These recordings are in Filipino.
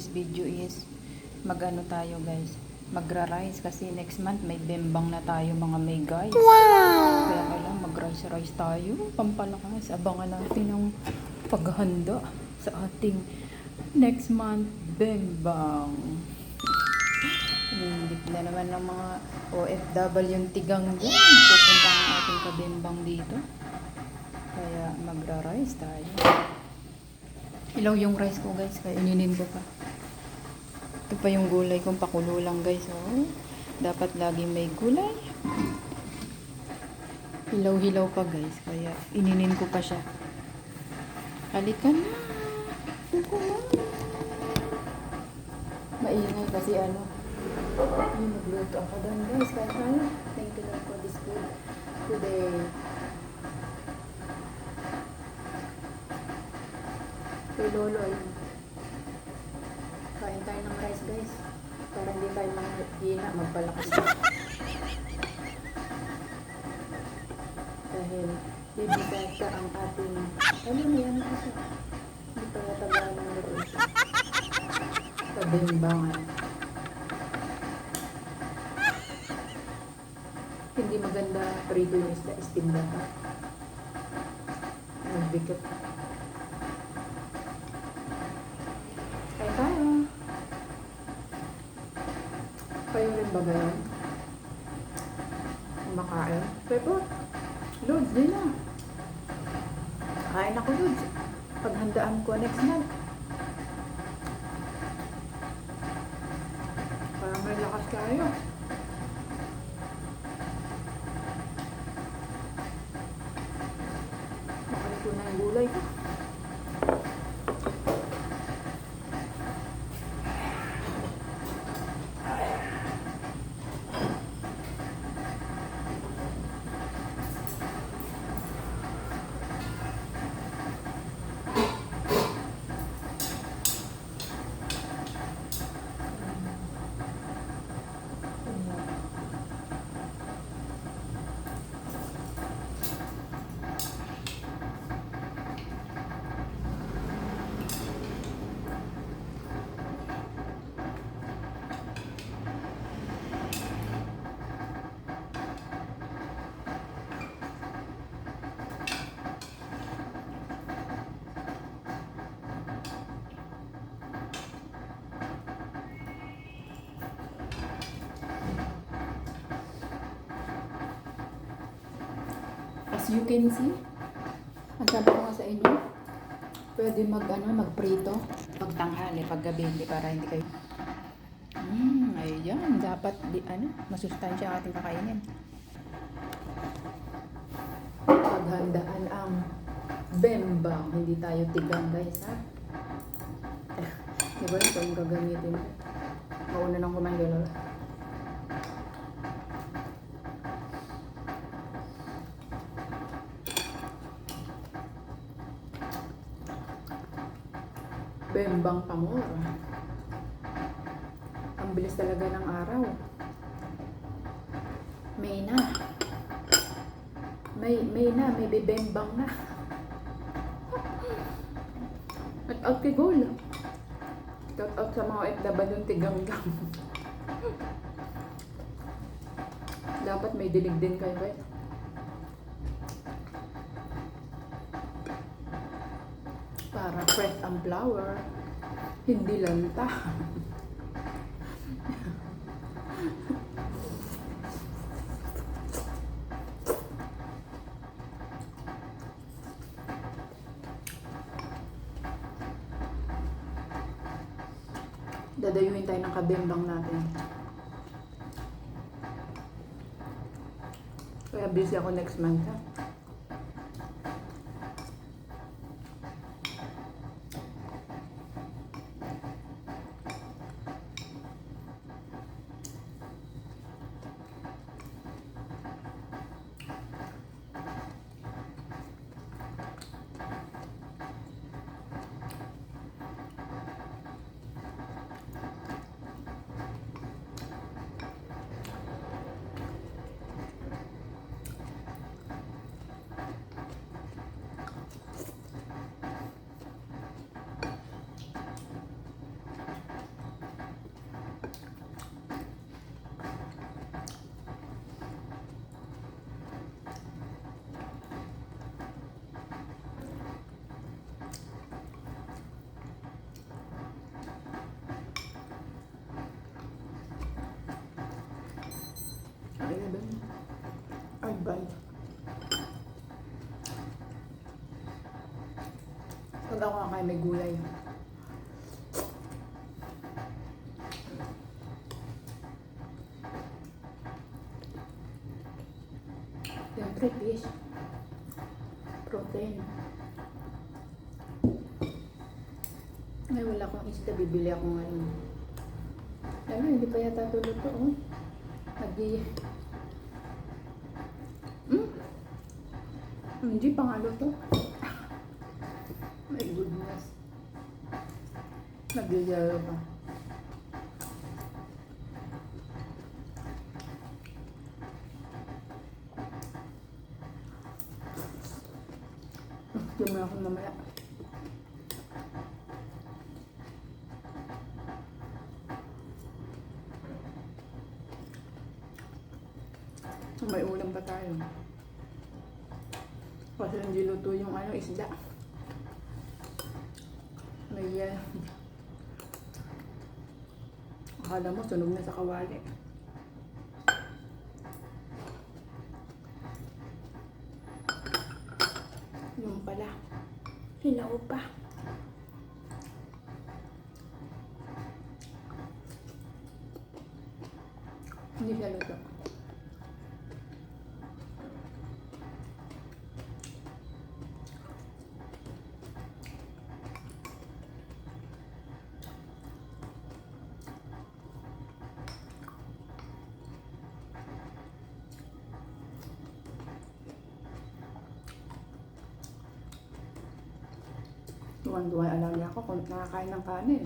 today's video is magano tayo guys, magra-rice kasi next month may bembang na tayo mga may guys. Wow! Kaya kailangan mag-rice tayo, pampalakas. Abangan natin ang paghahanda sa ating next month bembang. Hindi na naman ng mga OFW yung tigang dyan. Pupunta ang ating kabembang dito. Kaya magra-rice tayo. Ilaw yung rice ko guys, kaya ininin ko pa. Ito pa yung gulay kong pakulo lang guys. Oh. Dapat lagi may gulay. Hilaw-hilaw pa guys, kaya ininin ko pa siya. Halika na. Halika na. Maingay kasi ano. Nagluto ako doon guys. Kaya thank you Lord for this food today. Kay Lolo ay kain tayo ng rice guys para hindi tayo mahina, magpalakas dahil bibigata ang ating ano yan kasi hindi pa natagaan ng loob sa bimbangan. Hindi maganda prito yung isda, steam dapat magbigat. Kayo rin ba gayon? Kumakain? Pero, Lods, di na. Kain ako, Lods. Paghandaan ko next month. Para may lakas kayo. Makalito na yung gulay ko. As you can see, ang sabi ko nga sa inyo, pwede magprito pagtanghali, paggabi, para hindi kayo ayan, dapat masustansya ang ating kakainin. Paghandaan ang bembang, hindi tayo tigang guys ha. Diba ito yung gagamitin ko. Mauna nang kumain gano'n. Bembang pangor. Ang bilis talaga ng araw. May bibembang na. At out kay Gol. Shout out sa mga OFW tiganggang. Dapat may dilig din kayo guys. Para fresh ang flour, hindi lanta. Dadayuhin tayo ng kabembang natin. Kaya busy ako next month ha. Pag ako kakain may gulay. Siyempre, fish. Protein. Ay, wala akong isda. Bibili ako ngayon. Ano, hindi pa yata tulog to, oh. Hindi pa nga luto. My goodness. Nagyayaro pa. Diyan mo ako mamaya. May ulam pa tayo. Kasi hindi luto yung isda. May akala mo sunog na sa kawali. Yung pala. Hilaw pa. Hindi siya luto. Tuwan-tuwan alaga ako kung nakakain ng kanin.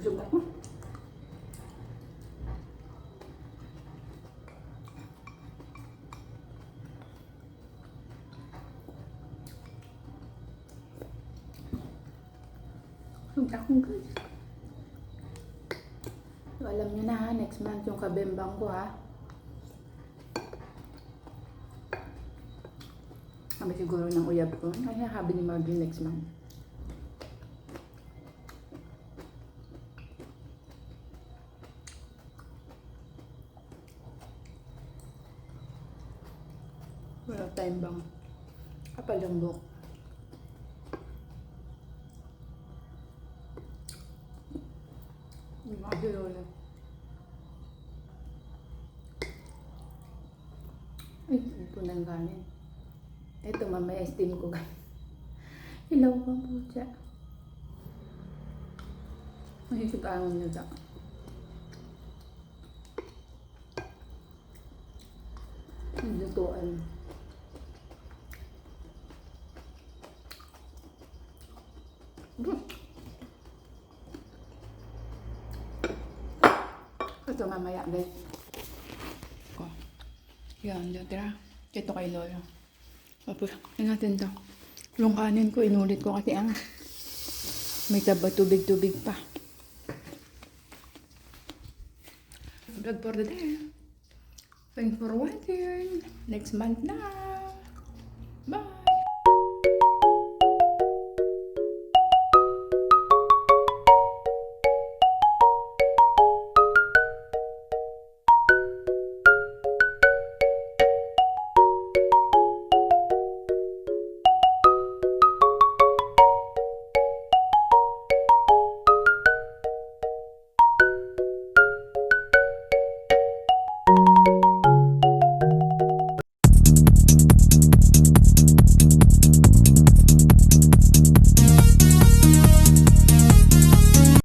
Busog ako. Busog ako guys. So, alam nyo na ha, next month yung kabembang ko ha. Kami siguro ng uyab ko. Kaya habi ni Marvin next month. Wala tayong bang. Kapal yung buhok. Yung mga bilola. Ay, ito ng kanin. Ito mamaya steam ko. Hilaw pa po siya. Mahisutangan niyo siya. Lutuan. Ito mamaya guys. Yan, tira. Ito kay Lola. Tapos, natin to. Yung kanin ko, inulit ko kasi may taba tubig-tubig pa. Vlog for the day. Thanks for watching. Next month na.